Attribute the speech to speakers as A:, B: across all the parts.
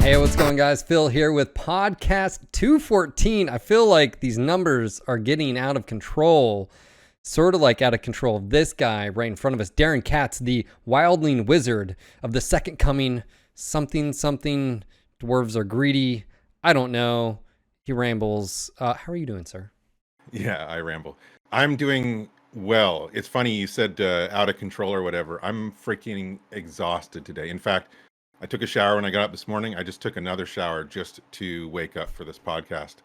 A: Hey, what's going, guys? Phil here with podcast 214. I feel like these numbers are getting out of control, sort of like out of control. This guy right in front of us, Daeron Katz, the wildling wizard of the second coming, something, dwarves are greedy. I don't know. He rambles. How are you doing, sir?
B: Yeah, I ramble. I'm doing well. It's funny you said out of control or whatever. I'm freaking exhausted today. In fact, I took a shower when I got up this morning. I just took another shower just to wake up for this podcast.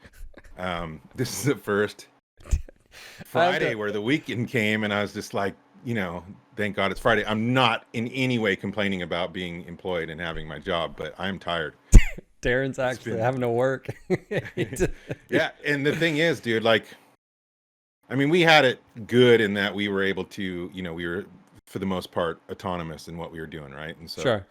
B: This is the first Friday where the weekend came, and I was just like, thank God it's Friday. I'm not in any way complaining about being employed and having my job, but I'm tired.
A: Daeron's actually having to work.
B: Yeah, and the thing is, dude, we had it good in that we were able to, we were, for the most part, autonomous in what we were doing, right? And so
A: Sure.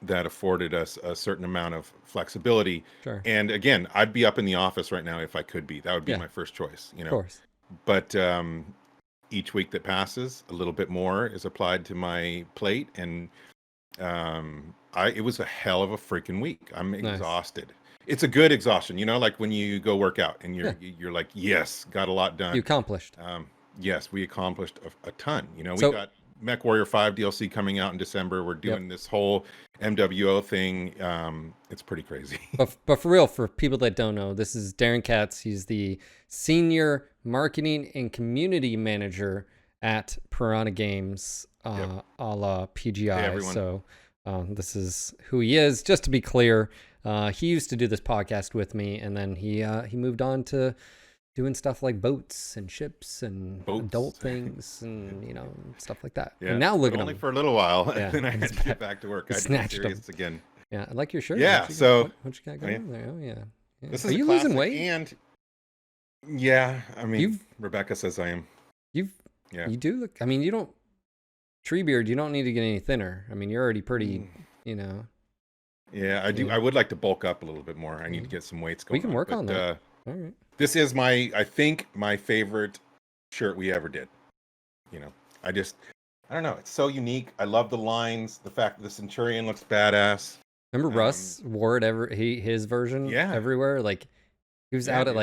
B: That afforded us a certain amount of flexibility.
A: Sure.
B: And again, I'd be up in the office right now if I could be. That would be my first choice,
A: Of course.
B: But each week that passes, a little bit more is applied to my plate, and it was a hell of a freaking week. I'm exhausted. It's a good exhaustion, like when you go work out and you're like, yes, got a lot done.
A: You accomplished.
B: Yes, we accomplished a ton. We got Mechwarrior 5 DLC coming out in December. We're doing this whole MWO thing. It's pretty crazy.
A: But for real, for people that don't know, this is Daeron Katz. He's the senior marketing and community manager at Piranha Games, a la PGI.
B: Hey, everyone.
A: So this is who he is. Just to be clear, he used to do this podcast with me, and then he moved on to doing stuff like boats and ships and adult things and stuff like that.
B: Yeah,
A: and now look at him.
B: Only for a little while,
A: Yeah,
B: then I had to get back to work. I
A: snatched
B: did serious again.
A: Yeah, I like your shirt.
B: Yeah,
A: what you got going there? Oh yeah.
B: This
A: Are
B: is
A: you
B: classic,
A: losing weight?
B: And Rebecca says I am.
A: You do look. You don't. Treebeard, you don't need to get any thinner. You're already pretty.
B: Yeah, I do. Yeah. I would like to bulk up a little bit more. I need to get some weights going.
A: We can work on that. All right.
B: This is I think my favorite shirt we ever did. I don't know. It's so unique. I love the lines. The fact that the Centurion looks badass.
A: Remember Russ wore it his version everywhere? Like he was out at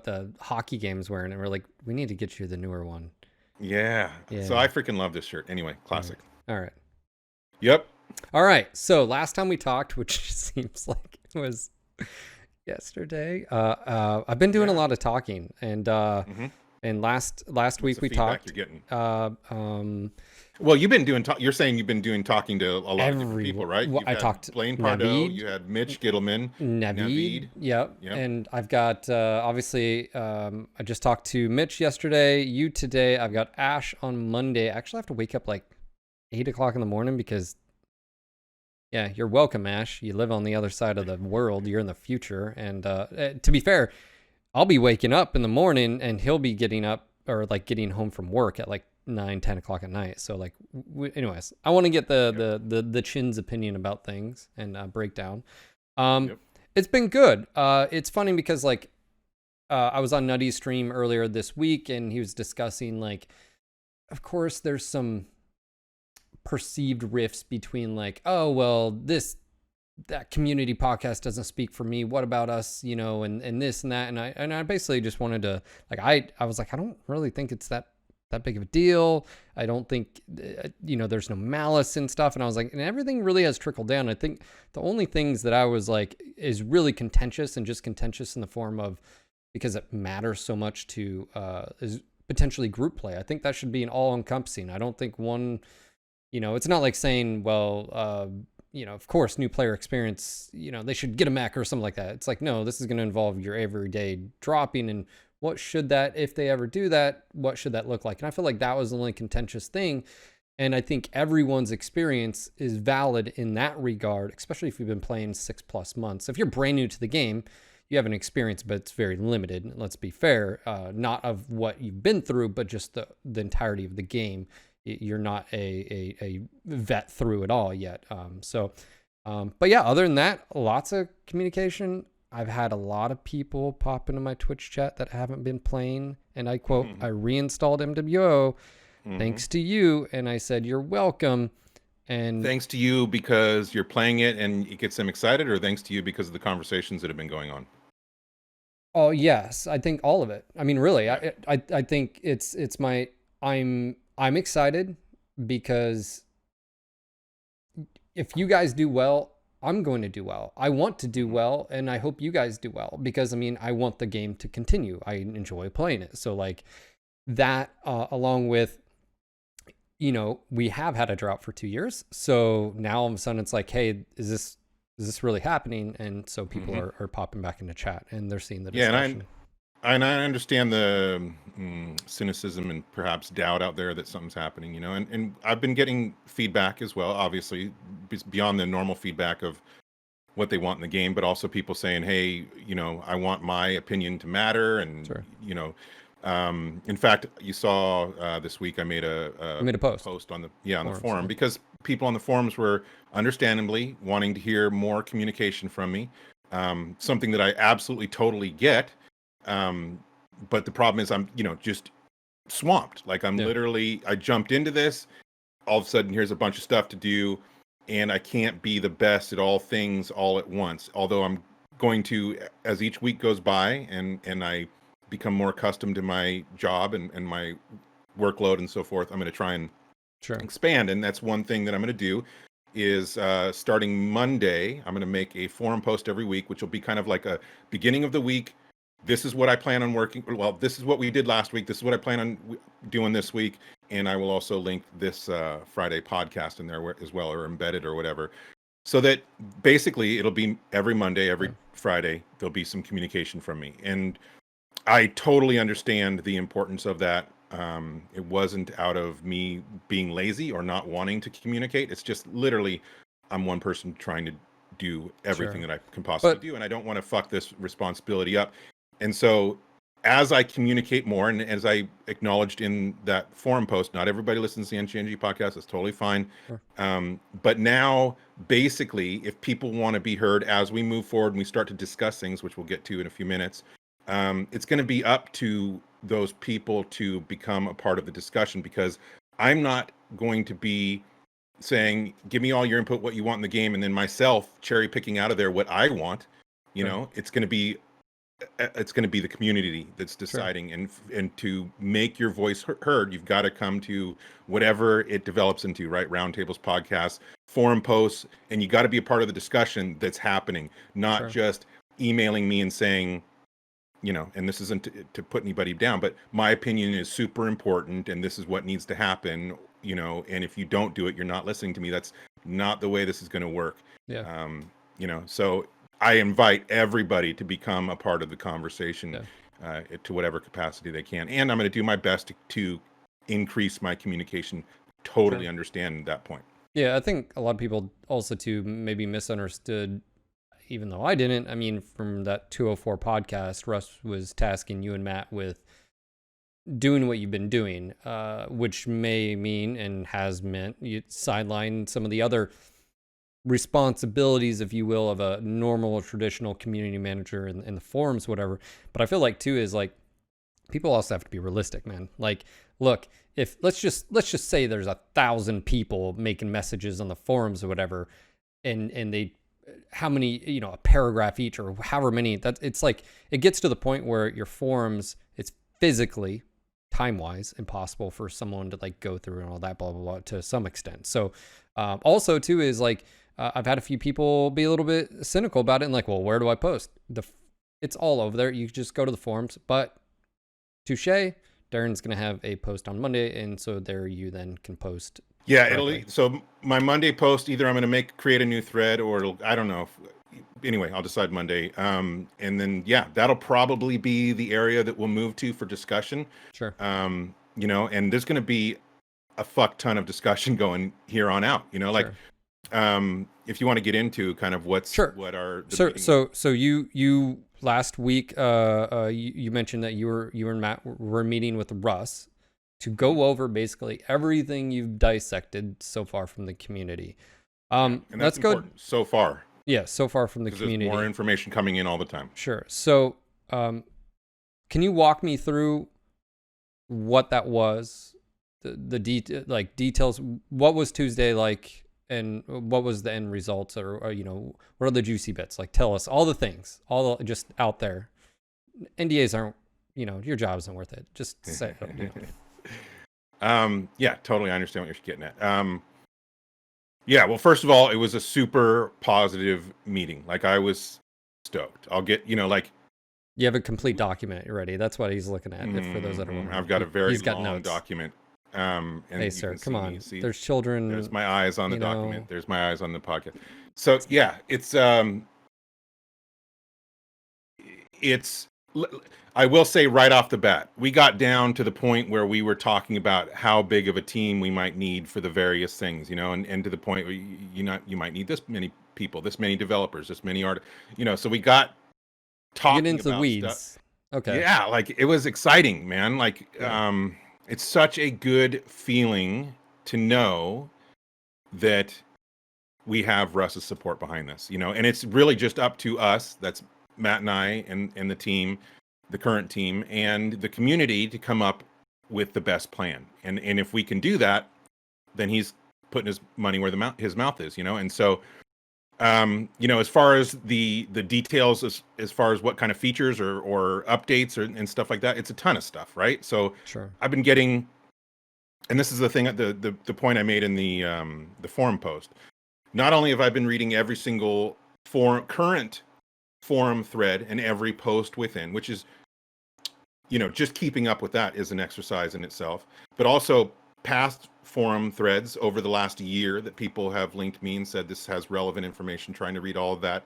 A: the hockey games wearing it. We're like, we need to get you the newer one.
B: Yeah. So I freaking love this shirt. Anyway, classic.
A: All right.
B: Yep. All
A: right. So last time we talked, which seems like it was yesterday, I've been doing a lot of talking, and and last week we talked.
B: You're getting? Well, you've been doing. You're saying you've been doing talking to a lot of different people, right?
A: Well, I talked
B: Blaine Pardo. You had Mitch Gittleman.
A: Naveed. Yep. And I've got obviously I just talked to Mitch yesterday. You today. I've got Ash on Monday. I actually have to wake up like 8 o'clock in the morning because. Yeah, you're welcome, Ash. You live on the other side of the world. You're in the future. And to be fair, I'll be waking up in the morning and he'll be getting up or like getting home from work at like 9, 10 o'clock at night. So like, anyways, I want to get the Chin's opinion about things and breakdown. It's been good. It's funny because like I was on Nutty's stream earlier this week and he was discussing like, of course, there's some perceived rifts between like, oh well, that community podcast doesn't speak for me, what about us, and this and that, and I basically just wanted to like I was like, I don't really think it's that big of a deal. I don't think there's no malice and stuff, and I was like, and everything really has trickled down. I think the only things that I was like is really contentious and just contentious in the form of because it matters so much to is potentially group play. I think that should be an all encompassing. I don't think one it's not like saying, well, of course, new player experience, they should get a mech or something like that. It's like, no, this is going to involve your everyday dropping. And what should that, if they ever do that, what should that look like? And I feel like that was the only contentious thing. And I think everyone's experience is valid in that regard, especially if you've been playing 6+ months. If you're brand new to the game, you have an experience, but it's very limited. Let's be fair, not of what you've been through, but just the entirety of the game. You're not a vet through it all yet. But yeah, other than that, lots of communication. I've had a lot of people pop into my Twitch chat that haven't been playing. And I quote, I reinstalled MWO thanks to you. And I said, you're welcome. And
B: thanks to you because you're playing it and it gets them excited, or thanks to you because of the conversations that have been going on?
A: oh yes, I think all of it. I mean, really,
B: Yeah.
A: I think it's my I'm excited because if you guys do well, I'm going to do well. I want to do well, and I hope you guys do well because I mean, I want the game to continue. I enjoy playing it. So like that, along with, you know, we have had a drought for 2 years. So now all of a sudden it's like, hey, is this really happening? And so people are popping back into chat and they're seeing the discussion.
B: And I understand the cynicism and perhaps doubt out there that something's happening, you know, and I've been getting feedback as well, obviously, beyond the normal feedback of what they want in the game, but also people saying, hey, you know, I want my opinion to matter. And,
A: Sure.
B: you know, in fact, you saw this week I made
A: I made a post
B: on the forum because people on the forums were understandably wanting to hear more communication from me. Something that I absolutely totally get. But the problem is I'm, you know, just swamped. Like I'm literally, I jumped into this. All of a sudden, here's a bunch of stuff to do, and I can't be the best at all things all at once. Although I'm going to, as each week goes by, and I become more accustomed to my job and my workload and so forth, I'm going to try and expand. And that's one thing that I'm going to do is starting Monday, I'm going to make a forum post every week, which will be kind of like a beginning of the week. This is what I plan on working. Well, this is what we did last week. This is what I plan on doing this week. And I will also link this Friday podcast in there as well, or embedded or whatever. So that basically it'll be every Monday, every Friday, there'll be some communication from me. And I totally understand the importance of that. It wasn't out of me being lazy or not wanting to communicate. It's just literally I'm one person trying to do everything that I can possibly do. And I don't want to fuck this responsibility up. And so as I communicate more, and as I acknowledged in that forum post, not everybody listens to the NGNG podcast. It's totally fine. But now, basically, if people want to be heard as we move forward and we start to discuss things, which we'll get to in a few minutes, it's going to be up to those people to become a part of the discussion, because I'm not going to be saying, give me all your input, what you want in the game, and then myself cherry picking out of there what I want. You know, it's going to be the community that's deciding. And to make your voice heard, you've got to come to whatever it develops into, right? Roundtables, podcasts, forum posts, and you got to be a part of the discussion that's happening, not just emailing me and saying, you know, and this isn't to put anybody down, but my opinion is super important and this is what needs to happen, you know, and if you don't do it, you're not listening to me. That's not the way this is going to work. You know, so I invite everybody to become a part of the conversation to whatever capacity they can. And I'm going to do my best to increase my communication. Totally understand that point.
A: Yeah, I think a lot of people also too maybe misunderstood, even though I didn't. I mean, from that 204 podcast, Russ was tasking you and Matt with doing what you've been doing, which may mean and has meant you sideline some of the other responsibilities, if you will, of a normal or traditional community manager in the forums, whatever. But I feel like too is like people also have to be realistic, man. Like, look, if let's just say there's 1,000 people making messages on the forums or whatever, and they how many, you know, a paragraph each or however many, that it's like it gets to the point where your forums, it's physically time-wise impossible for someone to like go through and all that blah blah blah to some extent. So also too is like I've had a few people be a little bit cynical about it and like, well, where do I post? It's all over there. You just go to the forums. But touche, Daeron's gonna have a post on Monday, and so there you then can post.
B: Yeah, so my Monday post, either I'm going to create a new thread, or I don't know. Anyway, I'll decide Monday. And then, yeah, that'll probably be the area that we'll move to for discussion.
A: Sure.
B: You know, and there's going to be a fuck ton of discussion going here on out, you know, like, if you want to get into kind of what are
A: so you last week, you mentioned that you and Matt were meeting with Russ to go over basically everything you've dissected so far from the community.
B: And that's good so far.
A: Yeah, so far from the community.
B: There's more information coming in all the time.
A: Sure. So, can you walk me through what that was? The details. What was Tuesday like And what was the end results, or what are the juicy bits? Like, tell us all the things, all just out there. NDAs aren't, your job isn't worth it. Just say it.
B: Yeah, totally. I understand what you're getting at. Yeah, well, first of all, it was a super positive meeting. Like, I was stoked. I'll get, like,
A: you have a complete document ready. That's what he's looking at. For those that are wondering,
B: I've got a very
A: got
B: long
A: notes.
B: document. And
A: hey, sir, come on. There's children.
B: There's my eyes on the document. There's my eyes on the podcast. So yeah, it's. I will say right off the bat, we got down to the point where we were talking about how big of a team we might need for the various things, and to the point where you might need this many people, this many developers, this many artists, So we got talking
A: get into
B: about
A: the weeds.
B: Stuff.
A: Okay.
B: Yeah, like it was exciting, man. Like it's such a good feeling to know that we have Russ's support behind this, and it's really just up to us. That's Matt and I and the team, the current team, and the community to come up with the best plan. And if we can do that, then he's putting his money where his mouth is, And so, as far as the details, as far as what kind of features or updates and stuff like that, it's a ton of stuff, right? So
A: sure.
B: I've been getting, and this is the thing, the point I made in the forum post. Not only have I been reading every single current forum thread and every post within, which is, just keeping up with that is an exercise in itself, but also past forum threads over the last year that people have linked me and said this has relevant information, trying to read all of that.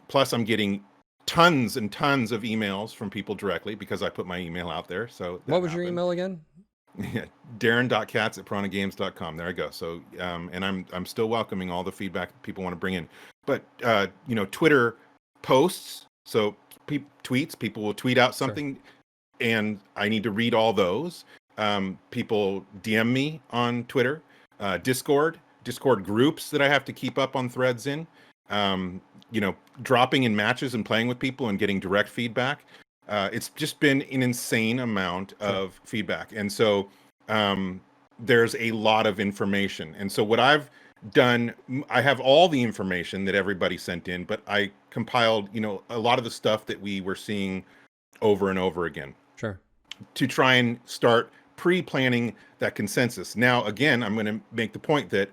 B: Plus I'm getting tons and tons of emails from people directly because I put my email out there. So
A: what was your email again?
B: Yeah, Daeron.Katz@piranhagames.com. There I go. So, and I'm still welcoming all the feedback people want to bring in. But Twitter posts. So tweets. People will tweet out something, and I need to read all those. People DM me on Twitter, Discord groups that I have to keep up on threads in. Dropping in matches and playing with people and getting direct feedback. It's just been an insane amount of feedback. And so there's a lot of information. And so what I've done, I have all the information that everybody sent in, but I compiled, a lot of the stuff that we were seeing over and over again.
A: Sure.
B: To try and start pre-planning that consensus. Now, again, I'm going to make the point that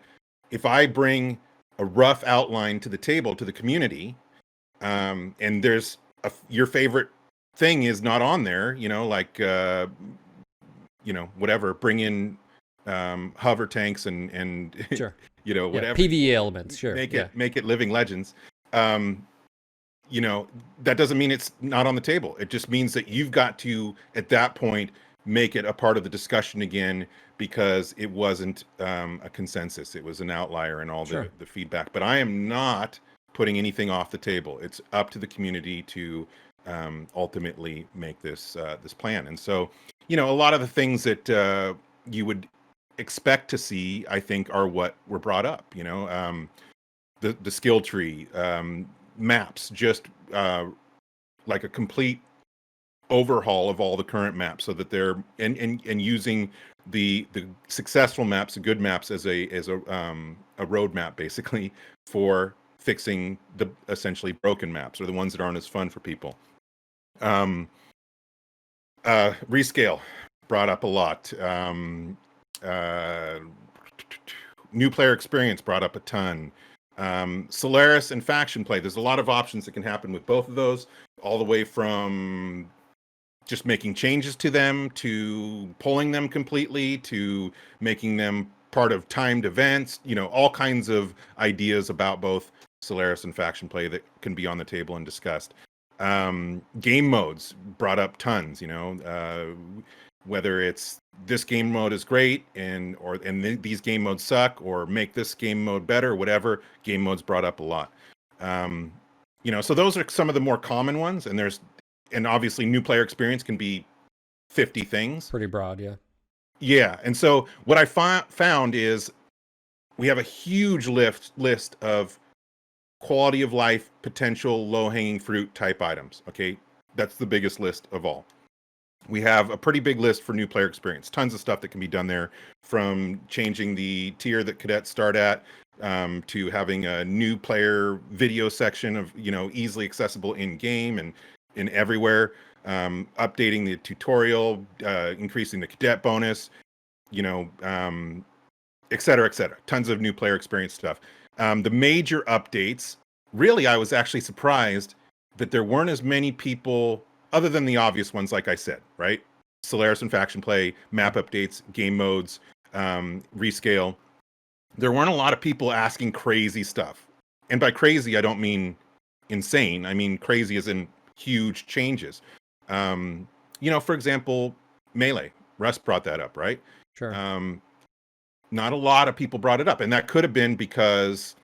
B: if I bring a rough outline to the table, to the community, and there's your favorite thing is not on there, like whatever, bring in hover tanks and
A: sure.
B: whatever
A: PvE elements, sure,
B: make it living legends. That doesn't mean it's not on the table. It just means that you've got to, at that point, make it a part of the discussion again, because it wasn't a consensus. It was an outlier in all the feedback. But I am not putting anything off the table. It's up to the community to ultimately make this plan. And so, a lot of the things that you would expect to see, I think, are what were brought up. The skill tree, maps, just like a complete overhaul of all the current maps, so that they're and using the successful maps, the good maps, as a roadmap, basically, for fixing the essentially broken maps, or the ones that aren't as fun for people. Rescale brought up a lot. New player experience brought up a ton. Solaris and faction play. There's a lot of options that can happen with both of those, all the way from just making changes to them, to pulling them completely, to making them part of timed events, all kinds of ideas about both Solaris and faction play that can be on the table and discussed. Game modes brought up tons, whether it's this game mode is great and these game modes suck, or make this game mode better, whatever. Game modes brought up a lot. So those are some of the more common ones, and obviously new player experience can be 50 things.
A: Pretty broad, yeah.
B: Yeah, and so what I found is we have a huge list of quality of life, potential low-hanging fruit type items. Okay, that's the biggest list of all. we have a pretty big list for new player experience. Tons of stuff that can be done there, from changing the tier that cadets start at, to having a new player video section of, easily accessible in game and in everywhere, updating the tutorial, increasing the cadet bonus, et cetera, et cetera. Tons of new player experience stuff. The major updates, really, I was actually surprised that there weren't as many people, other than the obvious ones, like I said, right? Solaris and faction play, map updates, game modes, rescale. There weren't a lot of people asking crazy stuff. And by crazy, I don't mean insane. I mean crazy as in huge changes. For example, Melee. Russ brought that up, right?
A: Sure.
B: Not a lot of people brought it up. And that could have been because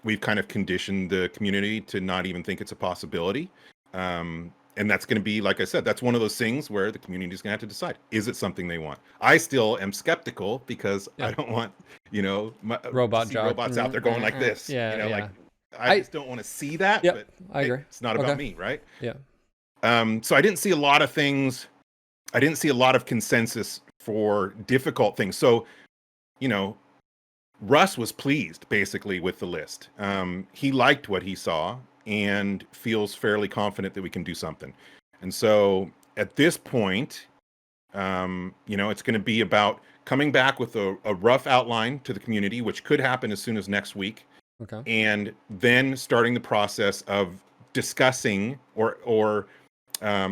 B: we've kind of conditioned the community to not even think it's a possibility. And that's going to be, like I said, that's one of those things where the community is going to have to decide, is it something they want? I still am skeptical because I don't want, robots out there going like this. Like I just don't want to see that.
A: Yep,
B: but
A: I agree.
B: It's not about me, right?
A: Yeah.
B: So I didn't see a lot of things. I didn't see a lot of consensus for difficult things. So, Russ was pleased basically with the list. He liked what he saw and feels fairly confident that we can do something. And so at this point, it's going to be about coming back with a rough outline to the community, which could happen as soon as next week.
A: Okay. And
B: then starting the process of discussing or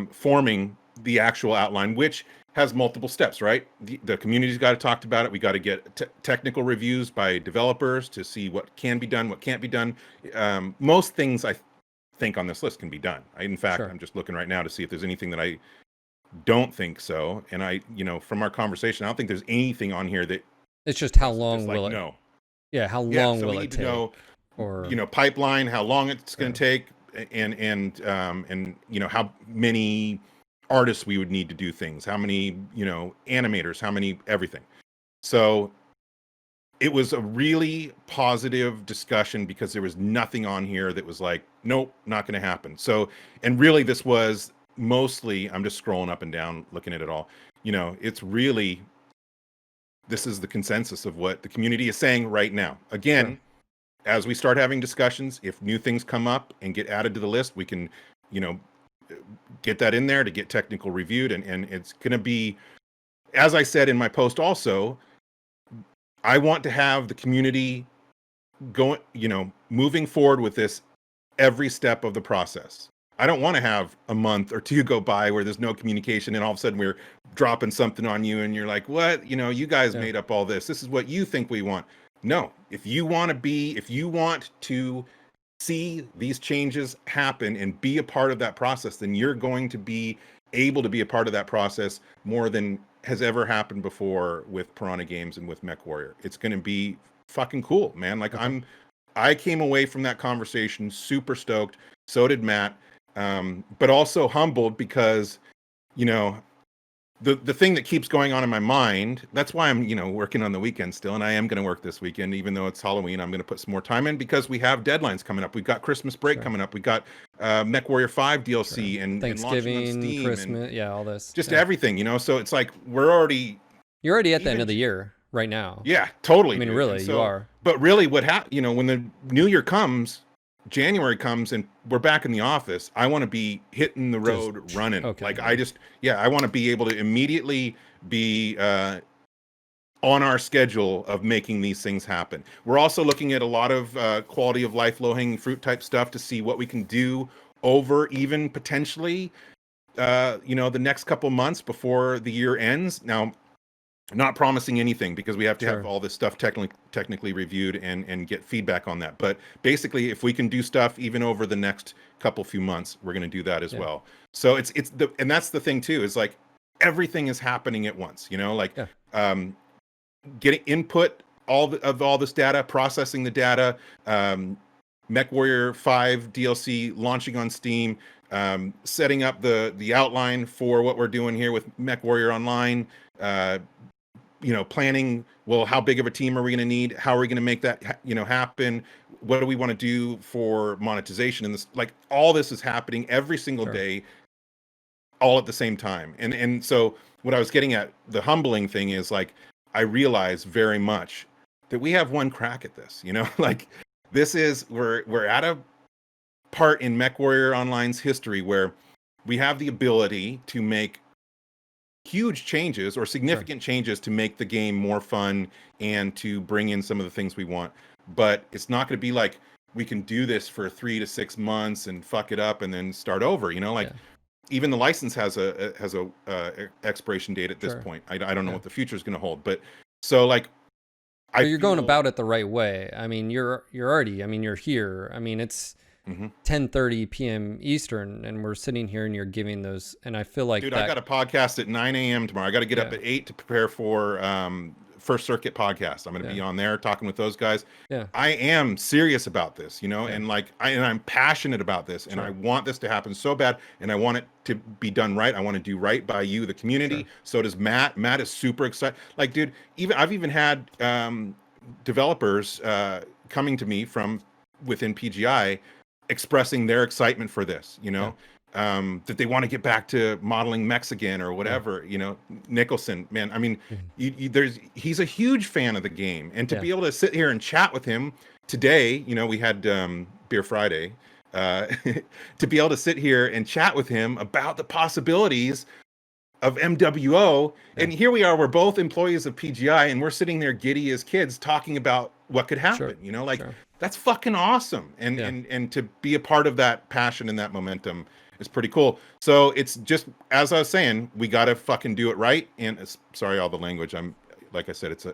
B: forming the actual outline, which has multiple steps, right? The community's got to talk about it. We got to get technical reviews by developers to see what can be done, what can't be done. Most things I think on this list can be done. In fact, I'm just looking right now to see if there's anything that I don't think so. And from our conversation, I don't think there's anything on here that
A: it's just how long will it?
B: No.
A: Yeah, how long
B: so
A: will
B: we
A: it
B: need
A: take?
B: To know,
A: or
B: pipeline, how long it's going to take, and how many artists we would need to do things, how many animators, how many everything. So it was a really positive discussion because there was nothing on here that was like, nope, not going to happen. So, and really this was mostly, I'm just scrolling up and down looking at it all, it's really, this is the consensus of what the community is saying right now. Again, as we start having discussions, if new things come up and get added to the list, we can get that in there to get technical reviewed. And it's going to be, as I said in my post also, I want to have the community going, moving forward with this every step of the process. I don't want to have a month or two go by where there's no communication and all of a sudden we're dropping something on you and you're like, what? You guys made up all this. This is what you think we want. No, if you want to see these changes happen and be a part of that process, then you're going to be able to be a part of that process more than has ever happened before with Piranha Games and with Mechwarrior. It's going to be fucking cool, man. Like I came away from that conversation super stoked. So did Matt. But also humbled because, the thing that keeps going on in my mind, that's why I'm, working on the weekend still. And I am going to work this weekend, even though it's Halloween. I'm going to put some more time in because we have deadlines coming up. We've got Christmas break coming up. We got Mechwarrior 5 DLC and
A: Thanksgiving,
B: and launching on Steam
A: Christmas, all this.
B: Just everything, So it's like you're already
A: at the end of the year right now.
B: Yeah, totally.
A: I mean,
B: dude.
A: really, you are.
B: But really, what when the new year comes, January comes and we're back in the office, I want to be hitting the road running. Like I want to be able to immediately be on our schedule of making these things happen. We're also looking at a lot of quality of life, low-hanging fruit type stuff to see what we can do over even potentially, the next couple months before the year ends. Now, not promising anything because we have to have all this stuff technically reviewed and get feedback on that. But basically, if we can do stuff even over the next few months, we're going to do that as well. So and that's the thing too, is like everything is happening at once, getting input all this data, processing the data, Mechwarrior 5 DLC launching on Steam, setting up the outline for what we're doing here with Mechwarrior Online, planning, well, how big of a team are we going to need? How are we going to make that, happen? What do we want to do for monetization? And this, like, all this is happening every single day. all at the same time. And so what I was getting at, the humbling thing is like, I realize very much that we have one crack at this, you know, like this is, we're at a part in Mechwarrior Online's history where we have the ability to make huge changes or significant changes to make the game more fun and to bring in some of the things we want. But it's not going to be like we can do this for 3 to 6 months and fuck it up and then start over, you know, like even the license has a expiration date at this point. I don't know what the future is going to hold, but so like
A: but you're going about it the right way. I mean, you're already, I mean, you're here. I mean, it's 10:30 p.m. Eastern, and we're sitting here, and you're giving those. And I feel like,
B: dude, I got a podcast at 9 a.m. tomorrow. I got to get up at 8 to prepare for First Circuit podcast. I'm going to be on there talking with those guys. I am serious about this, you know, and like I'm passionate about this, and I want this to happen so bad, and I want it to be done right. I want to do right by you, the community. So does Matt. Matt is super excited. Like, dude, I've even had developers coming to me from within PGI expressing their excitement for this, you know, that they want to get back to modeling mechs again or whatever, you know. Nicholson, man, I mean, he's a huge fan of the game, and to be able to sit here and chat with him today, you know, we had Beer Friday, to be able to sit here and chat with him about the possibilities of MWO, and here we are, we're both employees of PGI, and we're sitting there giddy as kids talking about what could happen, you know, like that's fucking awesome. And to be a part of that passion and that momentum is pretty cool. So it's just, as I was saying, we got to fucking do it right. And sorry, all the language. I'm, like I said, it's a,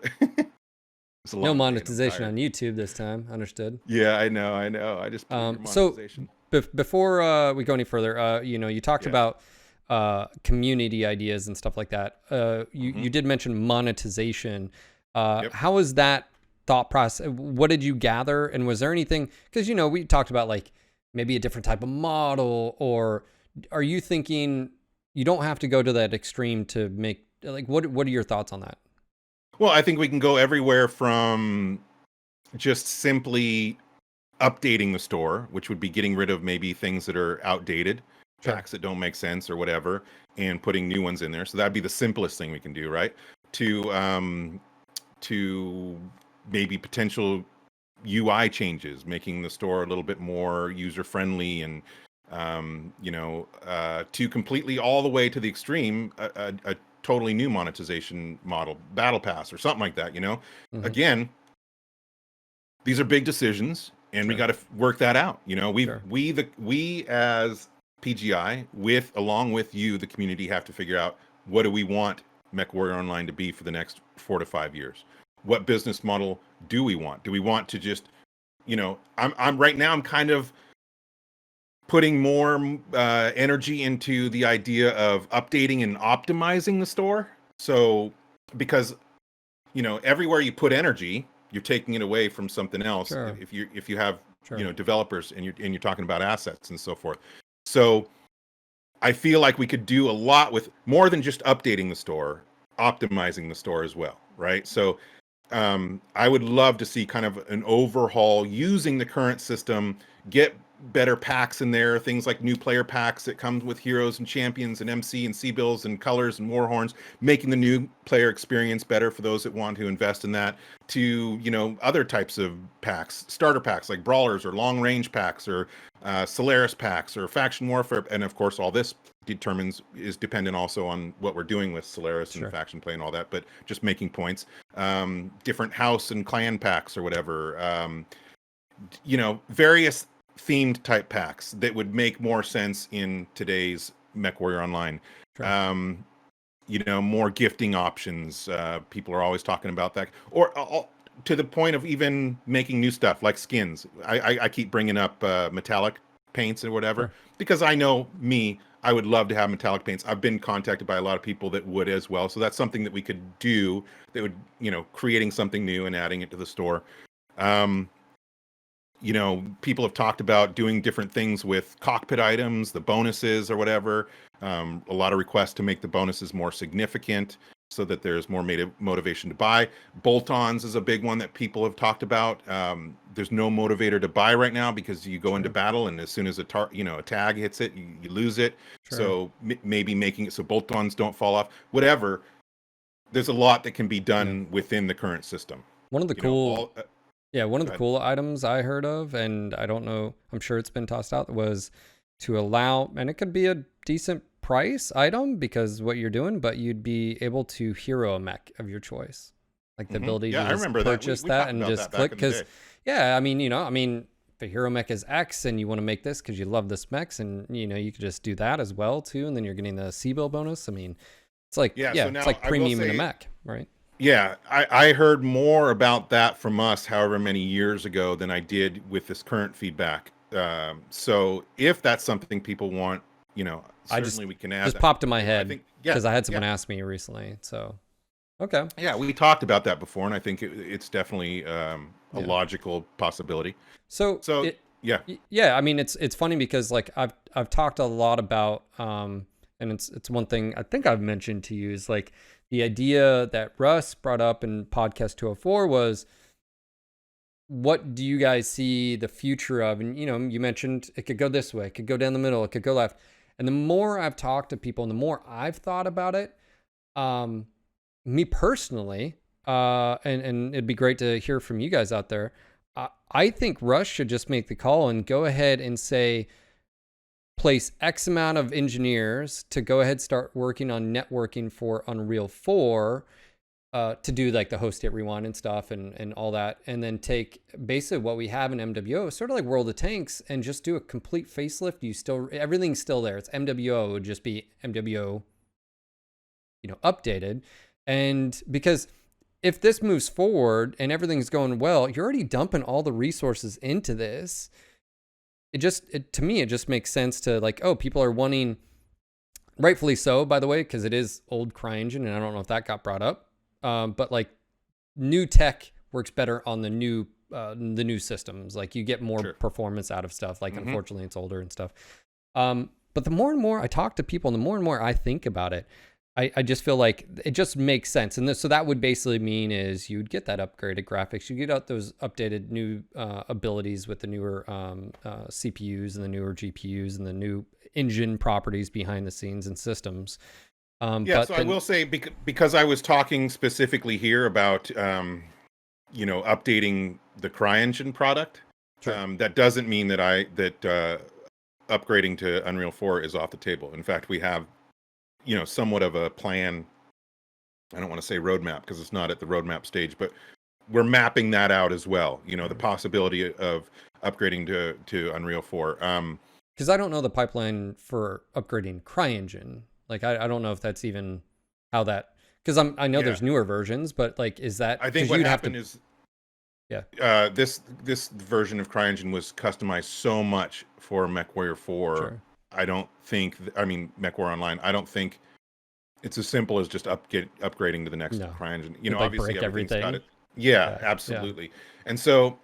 B: it's a
A: no monetization on YouTube this time. Understood.
B: Yeah, I know. I just,
A: monetization. So before we go any further, you know, you talked about community ideas and stuff like that. You did mention monetization. How is that thought process? What did you gather? And was there anything, because, you know, we talked about like maybe a different type of model, or are you thinking you don't have to go to that extreme to make, like, what are your thoughts on that?
B: Well, I think we can go everywhere from just simply updating the store, which would be getting rid of maybe things that are outdated, packs that don't make sense or whatever, and putting new ones in there. So that'd be the simplest thing we can do, right? To maybe potential UI changes, making the store a little bit more user friendly, and you know, to completely all the way to the extreme, a totally new monetization model, battle pass or something like that, you know. Again, these are big decisions, and we got to work that out, you know. We as PGI, along with you, the community, have to figure out, what do we want Mechwarrior Online to be for the next 4 to 5 years? What business model do we want? Do we want to just, you know, I'm right now, I'm kind of putting more energy into the idea of updating and optimizing the store. So, because, you know, everywhere you put energy, you're taking it away from something else. If you have you know, developers, and you're talking about assets and so forth. So I feel like we could do a lot with more than just updating the store, optimizing the store as well, right? So I would love to see kind of an overhaul using the current system, get better packs in there, things like new player packs that come with heroes and champions and MC and C-bills and colors and warhorns, making the new player experience better for those that want to invest in that, to, you know, other types of packs, starter packs like brawlers or long range packs or Solaris packs or faction warfare. And of course, all this is dependent also on what we're doing with Solaris and faction play and all that, but just making points, different house and clan packs or whatever, you know, various themed type packs that would make more sense in today's Mechwarrior Online. You know, more gifting options. People are always talking about that, or to the point of even making new stuff like skins. I keep bringing up metallic paints and whatever, because I know I would love to have metallic paints. I've been contacted by a lot of people that would as well. So that's something that we could do, that would, you know, creating something new and adding it to the store. You know, people have talked about doing different things with cockpit items, the bonuses or whatever. A lot of requests to make the bonuses more significant. so that there's more motivation to buy. Bolt-ons is a big one that people have talked about. There's no motivator to buy right now because you go into battle, and as soon as a tag hits it, you lose it. Sure. So maybe making it so bolt-ons don't fall off. Whatever. There's a lot that can be done within the current system.
A: One of the cool items I heard of, and I don't know, I'm sure it's been tossed out, was to allow, and it could be a decent price item because what you're doing, but you'd be able to hero a mech of your choice, like the ability to just purchase that and just click. Because if a hero mech is X and you want to make this because you love this mech, and you could just do that as well too, and then you're getting the C-bill bonus. I mean, it's like it's like premium in a mech, right?
B: Yeah, I heard more about that from us however many years ago than I did with this current feedback. So if that's something people want, certainly we can add.
A: Just popped in my head because I had someone ask me recently. So, okay.
B: Yeah, we talked about that before, and I think it's definitely a logical possibility.
A: So I mean, it's funny because like I've talked a lot about, and it's one thing I think I've mentioned to you is like the idea that Russ brought up in podcast 204 was, what do you guys see the future of? And, you mentioned it could go this way, it could go down the middle, it could go left. And the more I've talked to people and the more I've thought about it, me personally, and it'd be great to hear from you guys out there. I think Russ should just make the call and go ahead and say, place X amount of engineers to go ahead, start working on networking for Unreal 4, to do like the host state rewind and stuff and all that, and then take basically what we have in MWO, sort of like World of Tanks, and just do a complete facelift. Everything's still there. It's MWO, it would just be MWO, updated. And because if this moves forward and everything's going well, you're already dumping all the resources into this. To me, it just makes sense to like, people are wanting, rightfully so, by the way, because it is old CryEngine, and I don't know if that got brought up. But like new tech works better on the new systems. Like you get more performance out of stuff. Like unfortunately it's older and stuff. But the more and more I talk to people and the more and more I think about it, I just feel like it just makes sense. And so that would basically mean is you'd get that upgraded graphics. You get out those updated new abilities with the newer CPUs and the newer GPUs and the new engine properties behind the scenes and systems.
B: I will say, because I was talking specifically here about, updating the CryEngine product. That doesn't mean that upgrading to Unreal 4 is off the table. In fact, we have, somewhat of a plan. I don't want to say roadmap because it's not at the roadmap stage, but we're mapping that out as well. The possibility of upgrading to Unreal 4.
A: Because I don't know the pipeline for upgrading CryEngine. Like, I don't know if that's even how that, because I know there's newer versions, but like, is that,
B: I think what happened is, this version of CryEngine was customized so much for Mechwarrior 4.
A: Sure.
B: I don't think, Mechwarrior Online, I don't think it's as simple as just upgrading to the next CryEngine. Obviously
A: break
B: everything's got it. Yeah, absolutely. Yeah. And so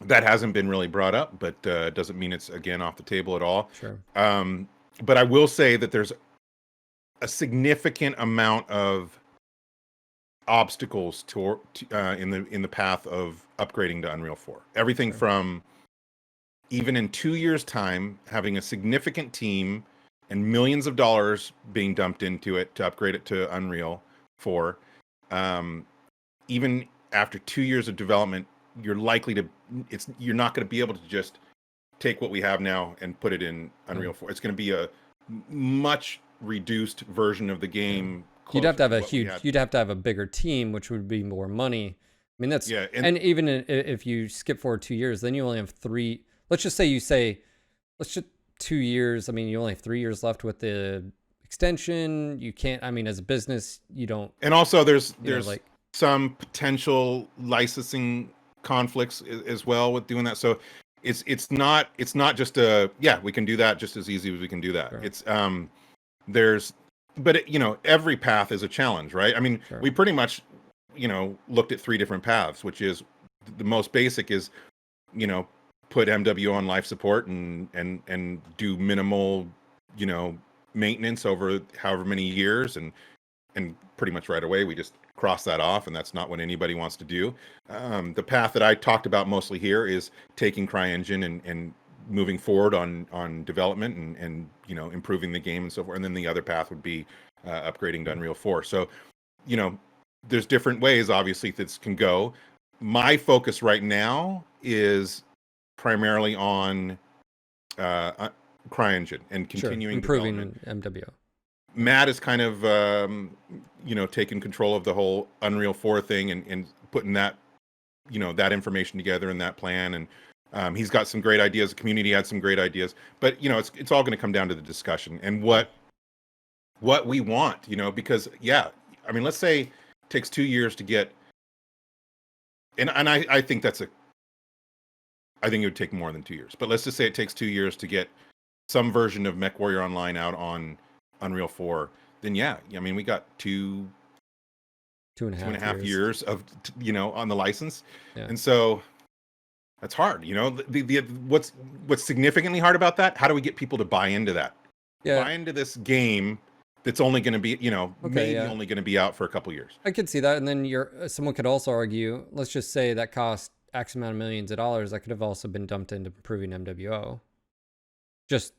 B: that hasn't been really brought up, but doesn't mean it's again off the table at all.
A: Sure.
B: But I will say that there's a significant amount of obstacles in the path of upgrading to Unreal 4. Everything from, even in 2 years' time, having a significant team and millions of dollars being dumped into it to upgrade it to Unreal 4. Even after 2 years of development, you're not going to be able to just take what we have now and put it in Unreal 4. It's going to be a much reduced version of the game.
A: You'd have to have a bigger team, which would be more money. I mean, that's, and even if you skip forward 2 years, then you only have 3. Let's just say 2 years. I mean, you only have 3 years left with the extension. You can't, as a business, you don't.
B: And also there's some potential licensing conflicts as well with doing that. So it's not just we can do that just as easy as we can do that. Sure. It's every path is a challenge, right? We pretty much looked at 3 different paths, which is the most basic is put MWO on life support and do minimal maintenance over however many years and and pretty much right away we just cross that off, and that's not what anybody wants to do. The path that I talked about mostly here is taking CryEngine and moving forward on development and improving the game and so forth. And then the other path would be upgrading to Unreal 4. So there's different ways obviously this can go. My focus right now is primarily on CryEngine and continuing
A: improving
B: development.
A: MWO.
B: Matt is kind of taking control of the whole Unreal 4 thing and putting that that information together and that plan, and he's got some great ideas. The community had some great ideas, but it's all going to come down to the discussion and what we want, because I mean, let's say it takes 2 years to get, and I think I think it would take more than 2 years, but let's just say it takes 2 years to get some version of Mechwarrior Online out on Unreal 4, then I mean, we got two and a half years of on the license, and so that's hard. What's significantly hard about that? How do we get people to buy into that? Buy into this game that's only going to be only going to be out for a couple years.
A: I could see that, and then someone could also argue, let's just say that cost X amount of millions of dollars, that could have also been dumped into improving MWO. Just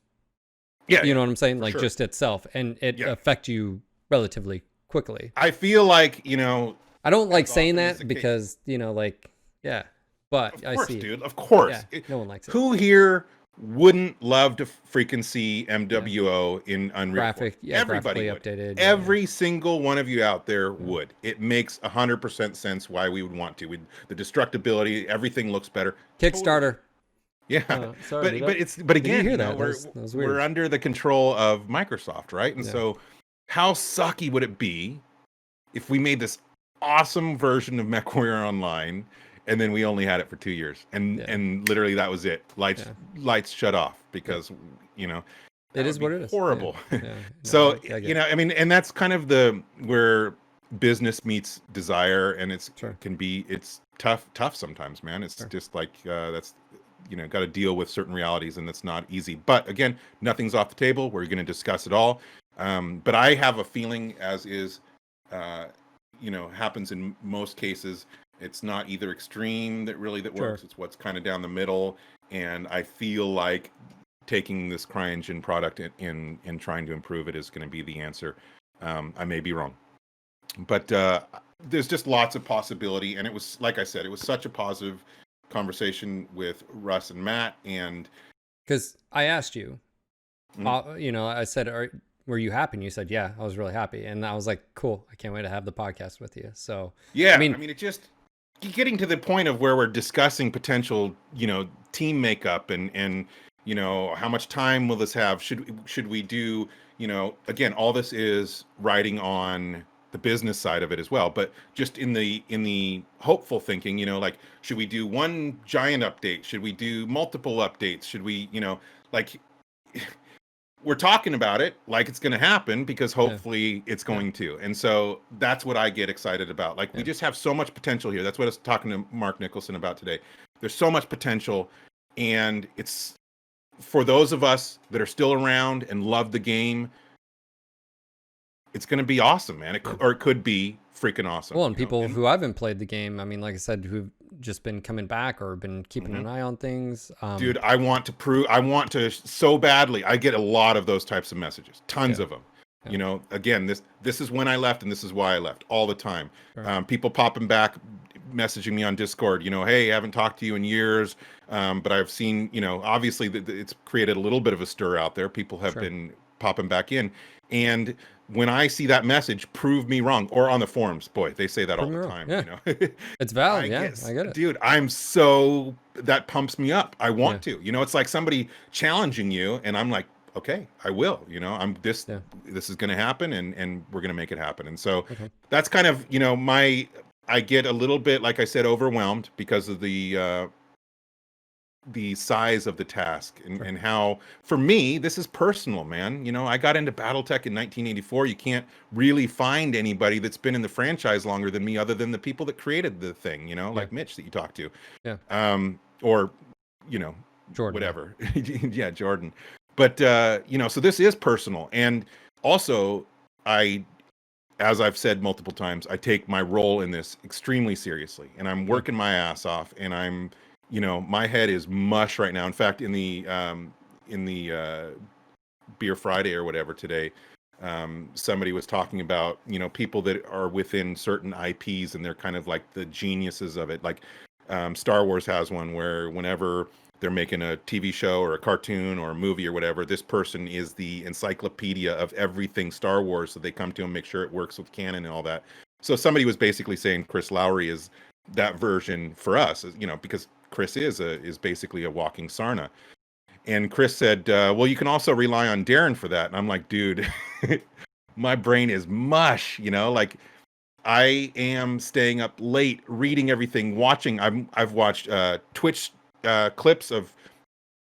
A: you know what I'm saying? Like, just itself, and it affect you relatively quickly.
B: I feel like,
A: I don't like saying that because, but
B: of course,
A: I see.
B: Dude, of course.
A: Yeah, no one likes it.
B: Who here wouldn't love to freaking see MWO in Unreal 4? Everybody would.
A: Updated.
B: Every single one of you out there would. It makes 100% sense why we would want to. The destructibility, everything looks better.
A: Kickstarter.
B: Yeah,
A: sorry,
B: but again,
A: you hear that?
B: We're under the control of Microsoft, right? And so, how sucky would it be if we made this awesome version of Mechwarrior Online, and then we only had it for 2 years, and literally that was it. Lights shut off because
A: it is what it is.
B: Horrible.
A: So
B: I mean, and that's kind of where business meets desire, and it's tough sometimes, man. It's just like that's. Got to deal with certain realities, and it's not easy. But again, nothing's off the table. We're going to discuss it all. But I have a feeling, as is, happens in most cases, it's not either extreme that works. It's what's kind of down the middle. And I feel like taking this CryEngine product and trying to improve it is going to be the answer. I may be wrong, but there's just lots of possibility. And it was, like I said, it was such a positive conversation with Russ and Matt, and
A: because I asked you, I said, were you happy? And you said, yeah, I was really happy. And I was like, cool, I can't wait to have the podcast with you. So
B: I mean, it just getting to the point of where we're discussing potential, team makeup and how much time will this have? Should we do, again, all this is riding on the business side of it as well, but just in the hopeful thinking, like, should we do one giant update? Should we do multiple updates? Should we, we're talking about it like it's going to happen because hopefully it's going to. And so that's what I get excited about. Like, we just have so much potential here. That's what I was talking to Mark Nicholson about today. There's so much potential, and it's for those of us that are still around and love the game, it's going to be awesome, man. It could be freaking awesome.
A: Well, and people who haven't played the game, I mean, like I said, who've just been coming back or been keeping an eye on things.
B: Dude, I want to so badly. I get a lot of those types of messages, tons of them. Yeah. Again, this is when I left and this is why I left all the time. Sure. People popping back, messaging me on Discord, hey, I haven't talked to you in years. But I've seen, obviously it's created a little bit of a stir out there. People have been popping back in. And when I see that message, prove me wrong, or on the forums, boy, they say that all the time.
A: Yeah. It's valid. I get it.
B: Dude, that pumps me up. I want to, it's like somebody challenging you, and I'm like, okay, I will, this is going to happen, and we're going to make it happen. And so that's kind of, I get a little bit, like I said, overwhelmed because of the size of the task and how, for me, this is personal, man. I got into BattleTech in 1984. You can't really find anybody that's been in the franchise longer than me, other than the people that created the thing, like Mitch that you talked to. Yeah. Or, Jordan. Whatever. Yeah, Jordan. But, so this is personal. And also, as I've said multiple times, I take my role in this extremely seriously, and I'm working my ass off, and I'm, my head is mush right now. In fact, in the Beer Friday or whatever today, somebody was talking about, people that are within certain IPs and they're kind of like the geniuses of it. Like Star Wars has one where whenever they're making a TV show or a cartoon or a movie or whatever, this person is the encyclopedia of everything Star Wars. So they come to him, make sure it works with canon and all that. So somebody was basically saying Chris Lowry is that version for us, because Chris is basically a walking Sarna. And Chris said, well, you can also rely on Daeron for that. And I'm like, dude, my brain is mush, like I am staying up late, reading everything, watching. I've watched Twitch clips of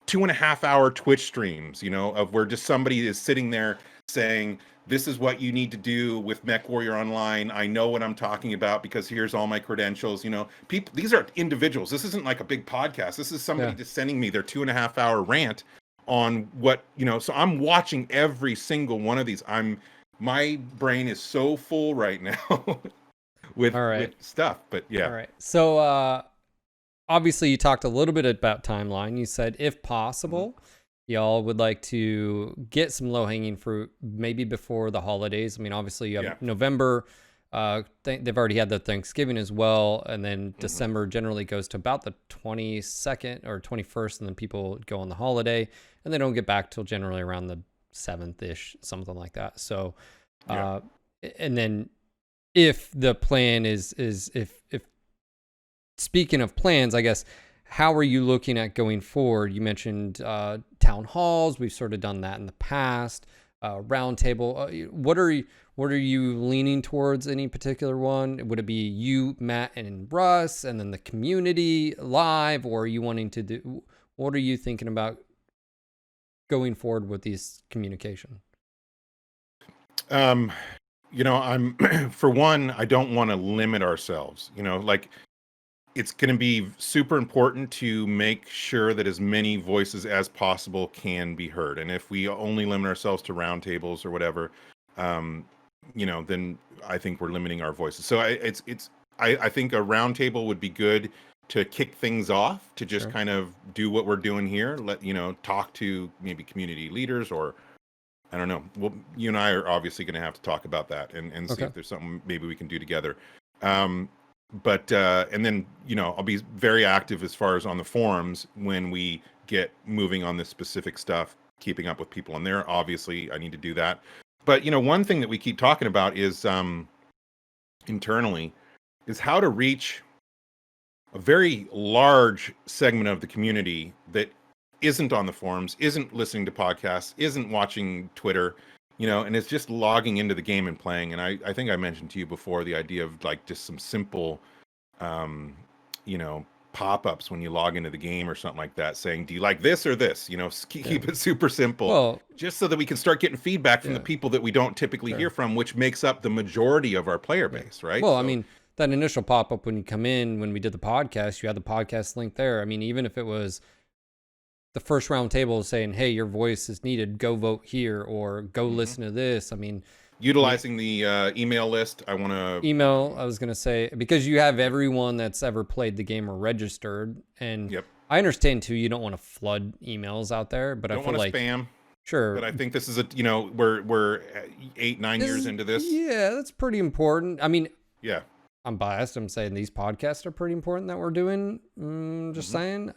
B: 2.5 hour Twitch streams, of where just somebody is sitting there saying, this is what you need to do with Mechwarrior Online. I know what I'm talking about because here's all my credentials. People, these are individuals. This isn't like a big podcast. This is somebody just sending me their 2.5 hour rant on what, so I'm watching every single one of these. My brain is so full right now with stuff, but yeah.
A: All right. So, obviously you talked a little bit about timeline. You said, if possible, y'all would like to get some low-hanging fruit maybe before the holidays. I mean, obviously you have November. They've already had the Thanksgiving as well, and then December generally goes to about the 22nd or 21st, and then people go on the holiday, and they don't get back till generally around the 7th-ish, something like that. So, and then if the plan is if speaking of plans, I guess, how are you looking at going forward? You mentioned town halls. We've sort of done that in the past. Roundtable. What are you leaning towards? Any particular one? Would it be you, Matt, and Russ, and then the community live, or are you wanting to do? What are you thinking about going forward with these communication?
B: I'm for one, I don't want to limit ourselves. Like, it's going to be super important to make sure that as many voices as possible can be heard. And if we only limit ourselves to roundtables or whatever, then I think we're limiting our voices. So I think a roundtable would be good to kick things off, to just kind of do what we're doing here. Talk to maybe community leaders, or I don't know. Well, you and I are obviously going to have to talk about that and see if there's something maybe we can do together. But and then I'll be very active as far as on the forums when we get moving on this specific stuff, keeping up with people on there. Obviously I need to do that. But one thing that we keep talking about is internally is how to reach a very large segment of the community that isn't on the forums, isn't listening to podcasts, isn't watching Twitter, and it's just logging into the game and playing. And I think I mentioned to you before the idea of like just some simple, pop-ups when you log into the game or something like that, saying, do you like this or this? Keep it super simple, just so that we can start getting feedback from the people that we don't typically hear from, which makes up the majority of our player base, right?
A: Well, I mean, that initial pop-up when you come in, when we did the podcast, you had the podcast link there. I mean, even if it was the first round table saying, hey, your voice is needed, go vote here, or go listen to this. I mean,
B: utilizing the email list. I
A: was going to say, because you have everyone that's ever played the game or registered. And I understand too, you don't want to flood emails out there, but I feel like
B: spam.
A: Sure.
B: But I think this is we're 8-9 years into this.
A: Yeah, that's pretty important. I mean,
B: yeah,
A: I'm biased. I'm saying these podcasts are pretty important that we're doing. Just saying,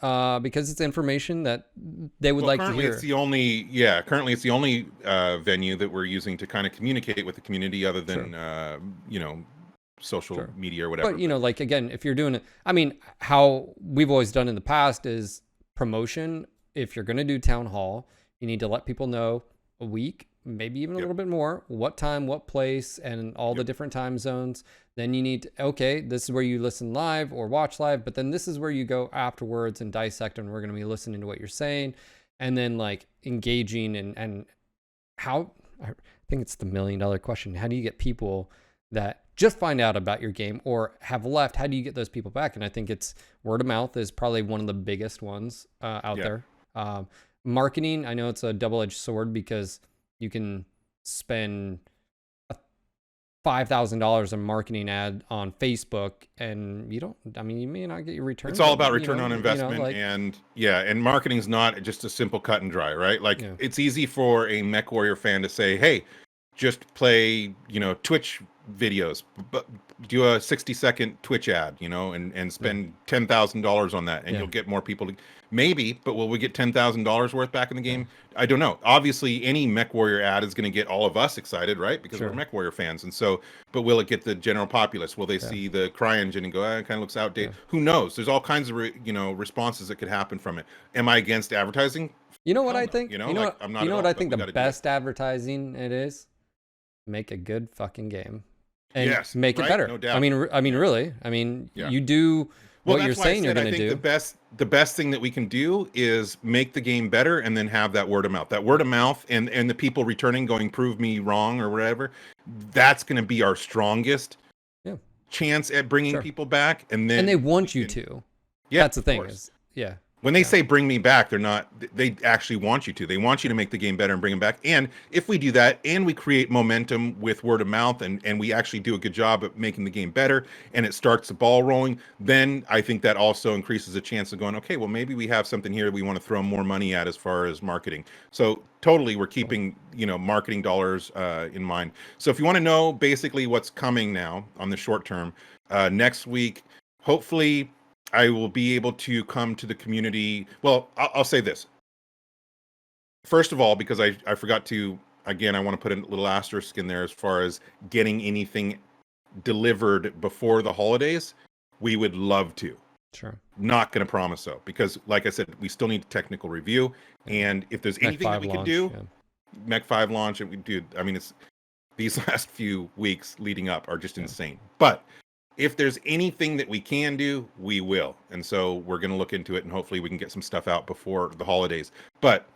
A: because it's information that they would like to hear.
B: Currently it's the only venue that we're using to kind of communicate with the community, other than social media or whatever.
A: But like, again, if you're doing it, I mean, how we've always done in the past is promotion. If you're going to do town hall, you need to let people know a week, maybe even a little bit more, what time, what place, and all the different time zones. Then you need to, this is where you listen live or watch live, but then this is where you go afterwards and dissect, and we're going to be listening to what you're saying, and then like engaging and how, I think it's the $1 million question. How do you get people that just find out about your game or have left? How do you get those people back? And I think it's word of mouth is probably one of the biggest ones out there. Marketing, I know it's a double-edged sword because you can spend $5,000 a marketing ad on Facebook, and you may not get your return.
B: It's all about return on investment, and marketing's not just a simple cut and dry, right? Like it's easy for a Mechwarrior fan to say, hey, just play, Twitch videos, but do a 60-second Twitch ad, and spend $10,000 on that, and you'll get more people to maybe, but will we get $10,000 worth back in the game? I don't know. Obviously, any Mechwarrior ad is going to get all of us excited, right? Because we're Mechwarrior fans, and so, but will it get the general populace? Will they see the CryEngine and go, it kind of looks outdated? Who knows? There's all kinds of responses that could happen from it. Am I against advertising?
A: You know what I think? I'm not. You know what I think the best advertising it is? Make a good fucking game. And make it better. No doubt. I mean, really. You do what you're saying you're going to do. The best thing that we can do is make the game better, and then have that word of mouth. That word of mouth, and the people returning, going, prove me wrong or whatever. That's going to be our strongest chance at bringing people back. And they want you to. Yeah, that's the thing. When they say bring me back, they actually want you to. They want you to make the game better and bring them back. And if we do that, and we create momentum with word of mouth, and we actually do a good job at making the game better, and it starts the ball rolling, then I think that also increases the chance of going, okay, well, maybe we have something here we want to throw more money at as far as marketing. So totally, we're keeping, marketing dollars in mind. So if you want to know basically what's coming now on the short term, next week, hopefully I will be able to come to the community. Well, I'll say this. First of all, because I forgot to, again, I want to put a little asterisk in there as far as getting anything delivered before the holidays. We would love to. Sure. Not going to promise so, because like I said, we still need technical review. And if there's anything that we can do, Mech 5 launch, and we do, it's these last few weeks leading up are just insane. But if there's anything that we can do, we will. And so we're going to look into it, and hopefully we can get some stuff out before the holidays. But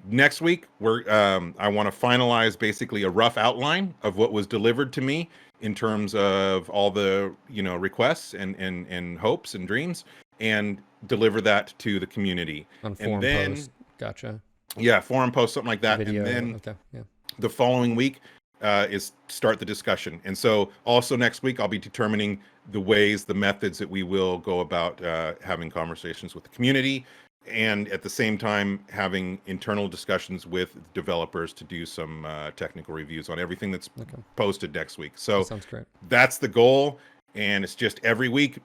A: next week, I want to finalize basically a rough outline of what was delivered to me in terms of all the, requests and hopes and dreams, and deliver that to the community. On forum post. Gotcha. Yeah, forum post, something like that. Video. And then the following week, is start the discussion. And so also next week, I'll be determining the methods that we will go about having conversations with the community, and at the same time having internal discussions with developers to do some technical reviews on everything that's posted next week. So that sounds great. That's the goal, and it's just every week,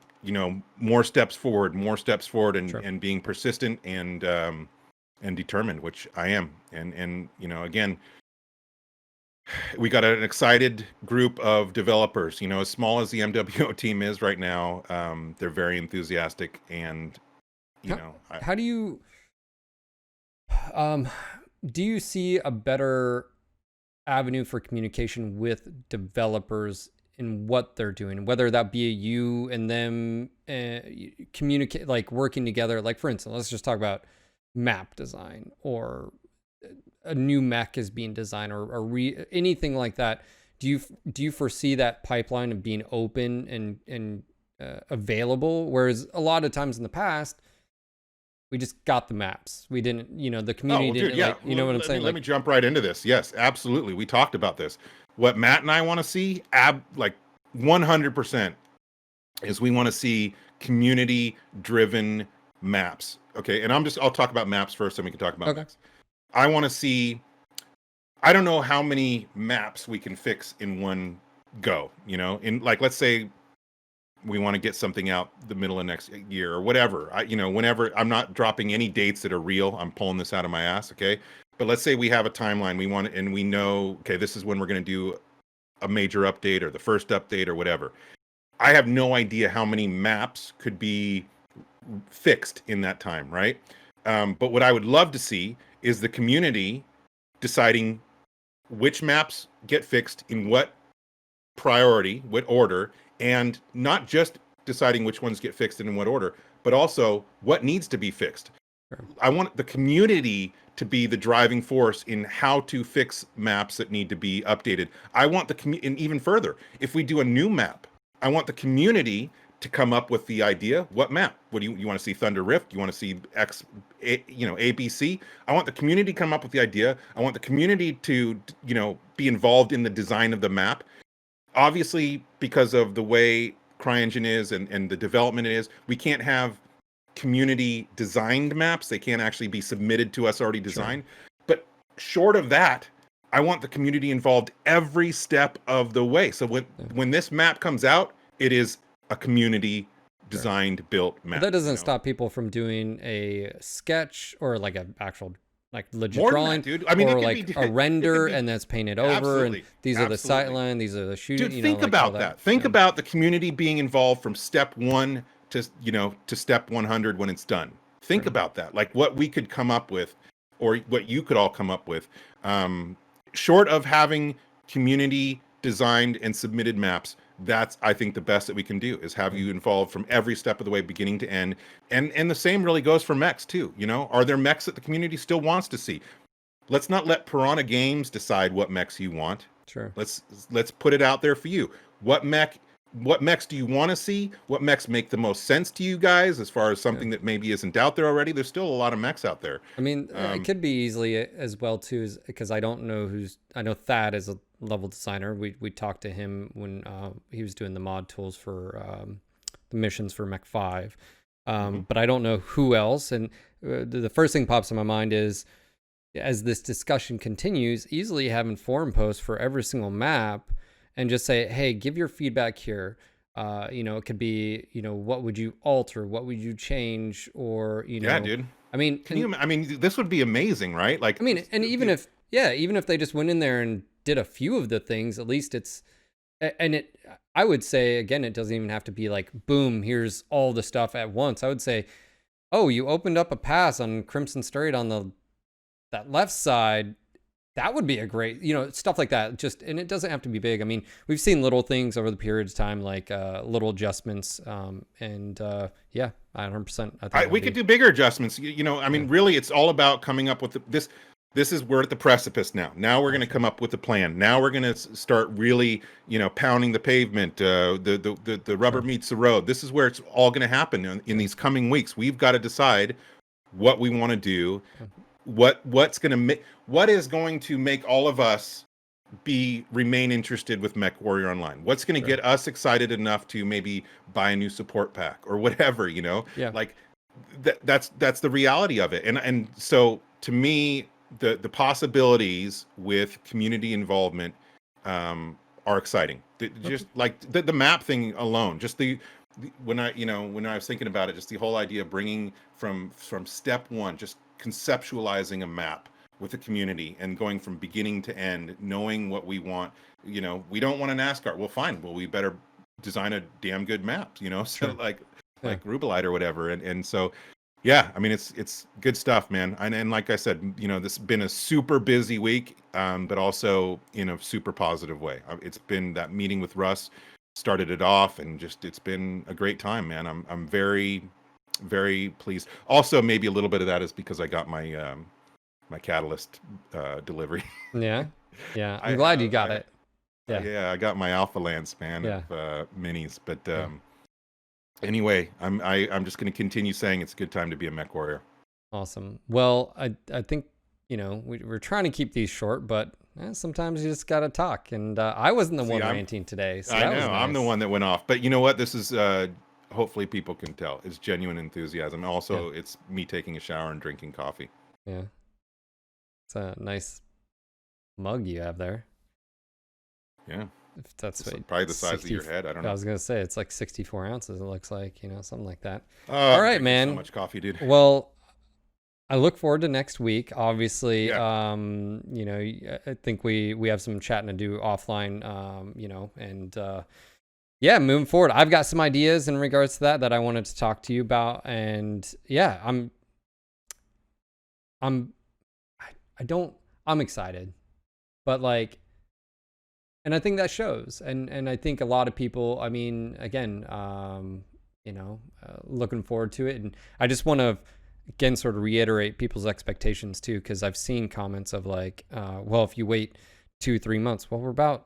A: more steps forward, and being persistent and determined, which I am. And again, we got an excited group of developers, as small as the MWO team is right now. They're very enthusiastic, and how do you see a better avenue for communication with developers in what they're doing, whether that be you and them communicate, like working together? Like, for instance, let's just talk about map design, or a new mech is being designed, or anything like that. Do you foresee that pipeline of being open and available? Whereas a lot of times in the past, we just got the maps. We didn't, the community didn't. Yeah. What I'm saying? Let me jump right into this. Yes, absolutely. We talked about this. What Matt and I want to see, 100%, is we want to see community-driven maps. Okay, and I'll talk about maps first, and we can talk about maps. I want to see, I don't know how many maps we can fix in one go, let's say we want to get something out the middle of next year or whatever. Whenever, I'm not dropping any dates that are real. I'm pulling this out of my ass. Okay. But let's say we have a timeline and we know, okay, this is when we're going to do a major update or the first update or whatever. I have no idea how many maps could be fixed in that time. Right. But what I would love to see is the community deciding which maps get fixed in what priority, what order, and not just deciding which ones get fixed and in what order, but also what needs to be fixed. Sure. I want the community to be the driving force in how to fix maps that need to be updated. I want and even further, if we do a new map, I want the community to come up with the idea. What map? What do you want to see? Thunder Rift? You want to see ABC? I want the community to come up with the idea. I want the community to, be involved in the design of the map.
B: obviously because of the way CryEngine is and the development it is, we can't have community designed maps. They can't actually be submitted to us already designed. Sure. But short of that, I want the community involved every step of the way. So when this map comes out, it is a community designed, built map.
A: But that doesn't stop people from doing a sketch or like an actual like legit drawing,
B: dude. I mean,
A: or like a render and that's painted over, and these are the sightline, these are the shooting.
B: Dude, think about that. Think about the community being involved from step 1 to to step 100 when it's done. Think about that, like what we could come up with, or what you could all come up with, short of having community designed and submitted maps. That's, I think, the best that we can do is have you involved from every step of the way, beginning to end. And the same really goes for mechs too. Are there mechs that the community still wants to see? Let's not let Piranha Games decide what mechs you want.
A: Sure.
B: Let's put it out there for you. What mechs do you want to see? What mechs make the most sense to you guys as far as something that maybe isn't out there already? There's still a lot of mechs out there.
A: I mean, it could be easily as well too, because I don't know I know Thad is a level designer. We talked to him when he was doing the mod tools for the missions for Mech 5. But I don't know who else. And the first thing pops in my mind is, as this discussion continues, easily having forum posts for every single map and just say, hey, give your feedback here. It could be, what would you alter? What would you change? Or,
B: yeah, dude.
A: I mean,
B: this would be amazing, right? Like,
A: I mean, and even if they just went in there and did a few of the things, at least I would say, again, it doesn't even have to be like, boom, here's all the stuff at once. I would say, oh, you opened up a pass on Crimson Strait on that left side. That would be a great, stuff like that. And it doesn't have to be big. I mean, we've seen little things over the period of time, like little adjustments. Yeah, 100%. I think
B: we could do bigger adjustments. Really, it's all about coming up with this. We're at the precipice now. Now we're going to come up with a plan. Now we're going to start really, pounding the pavement. The rubber meets the road. This is where it's all going to happen in these coming weeks. We've got to decide what we want to do. What is going to make all of us remain interested with Mechwarrior Online? What's going to get us excited enough to maybe buy a new support pack or whatever,
A: Yeah.
B: Like that's the reality of it. And so to me, the possibilities with community involvement are exciting. Just like the map thing alone, just when I was thinking about it, just the whole idea of bringing from step 1, just conceptualizing a map with the community and going from beginning to end, knowing what we want. We don't want a NASCAR. Well, fine. Well, we better design a damn good map, so
A: Sure.
B: like Rubelite or whatever. And so, yeah, I mean, it's good stuff, man. And like I said, this has been a super busy week, but also in a super positive way. It's been that meeting with Russ started it off, and just, it's been a great time, man. I'm very, very pleased. Also, maybe a little bit of that is because I got my my Catalyst delivery.
A: Yeah. I'm glad you got it.
B: Yeah, I got my Alpha Lance, man, of minis. But anyway, I'm just going to continue saying it's a good time to be a mech warrior.
A: Awesome. Well, I think we're trying to keep these short, but sometimes you just got to talk. And I wasn't the one ranting today. So
B: I know.
A: Nice.
B: I'm the one that went off. But you know what? This is hopefully people can tell. It's genuine enthusiasm. Also, it's me taking a shower and drinking coffee.
A: Yeah. It's a nice mug you have there.
B: Yeah.
A: If that's
B: probably the size of your head. I don't know.
A: I was going to say it's like 64 ounces. It looks like, something like that. All right, man.
B: So much coffee, dude.
A: Well, I look forward to next week. Obviously,
B: Yeah.
A: I think we have some chatting to do offline, and moving forward, I've got some ideas in regards to that I wanted to talk to you about. And yeah, I'm excited, but like, and I think that shows. And I think a lot of people, I mean, again, looking forward to it. And I just want to, again, sort of reiterate people's expectations too, because I've seen comments of like, well, if you wait 2-3 months, well, we're about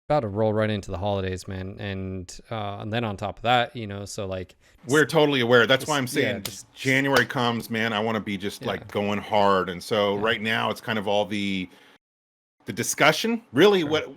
A: to roll right into the holidays, man. And then on top of that, so like,
B: we're totally aware. That's why I'm saying January comes, man, I want to be just like going hard. And so right now it's kind of all the discussion, really. Sure.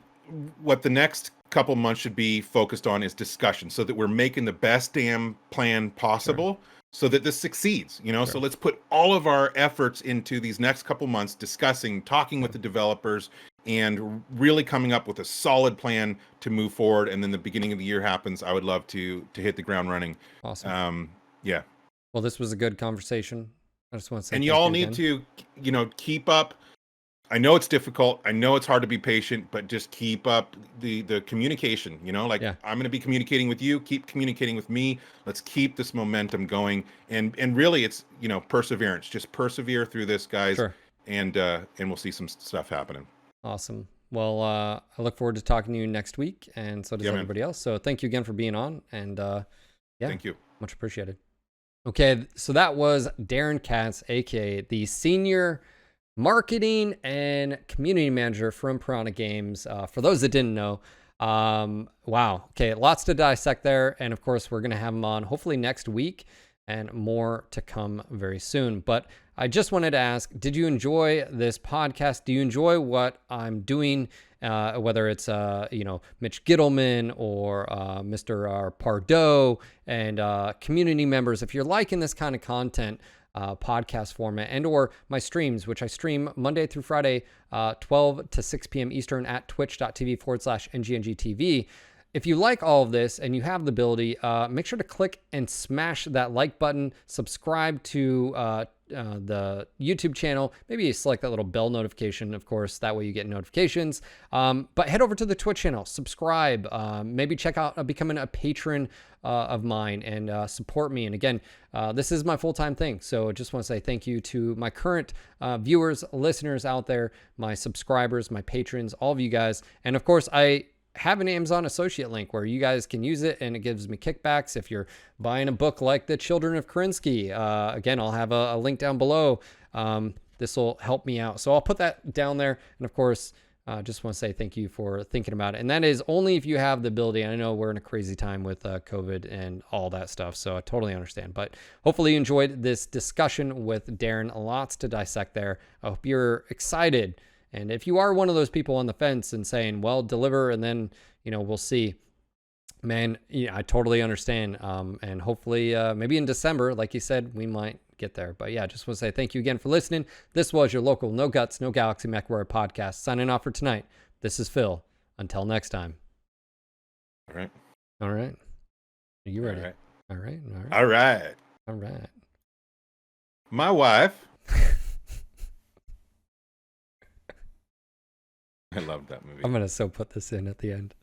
B: what the next couple months should be focused on is discussion, so that we're making the best damn plan possible, so that this succeeds. So let's put all of our efforts into these next couple months discussing, talking with the developers, and really coming up with a solid plan to move forward. And then the beginning of the year happens. I would love to hit the ground running.
A: Awesome.
B: Yeah.
A: Well, this was a good conversation. I just want to say,
B: and you all need to, keep up. I know it's difficult. I know it's hard to be patient, but just keep up the communication. I'm going to be communicating with you. Keep communicating with me. Let's keep this momentum going. And really, it's perseverance. Just persevere through this, guys.
A: Sure.
B: And we'll see some stuff happening.
A: Awesome. Well, I look forward to talking to you next week, and so does everybody else. So thank you again for being on, and
B: thank you.
A: Much appreciated. Okay, so that was Daeron Katz, aka the Senior Marketing and Community Manager from Piranha Games. For those that didn't know, wow. Okay, lots to dissect there, and of course we're gonna have him on hopefully next week, and more to come very soon. But I just wanted to ask, did you enjoy this podcast? Do you enjoy what I'm doing? Whether it's, Mitch Gittleman or Mr. Pardo and community members, if you're liking this kind of content, podcast format, and or my streams, which I stream Monday through Friday, 12 to 6 p.m. Eastern at twitch.tv/NGNGTV. If you like all of this and you have the ability, make sure to click and smash that like button, subscribe to the YouTube channel, maybe select that little bell notification, of course, that way you get notifications. But head over to the Twitch channel, subscribe, maybe check out becoming a patron of mine and support me. And again, this is my full-time thing. So I just want to say thank you to my current viewers, listeners out there, my subscribers, my patrons, all of you guys. And of course, I have an Amazon associate link where you guys can use it, and it gives me kickbacks if you're buying a book like The Children of Karinsky. Again, I'll have a link down below. This will help me out, so I'll put that down there. And of course, just want to say thank you for thinking about it, and that is only if you have the ability. I know we're in a crazy time with COVID and all that stuff, so I totally understand, but hopefully you enjoyed this discussion with Daeron. Lots to dissect there. I hope you're excited. And if you are one of those people on the fence and saying, well, deliver and then, we'll see, man, I totally understand. And hopefully maybe in December, like you said, we might get there. But yeah, just want to say thank you again for listening. This was your local No Guts, No Galaxy Mechwarrior podcast. Signing off for tonight. This is Phil. Until next time.
B: All right.
A: All right. Are you ready?
B: All right.
A: All right. All right.
B: All right.
A: All right.
B: My wife. I loved that movie.
A: I'm going to put this in at the end.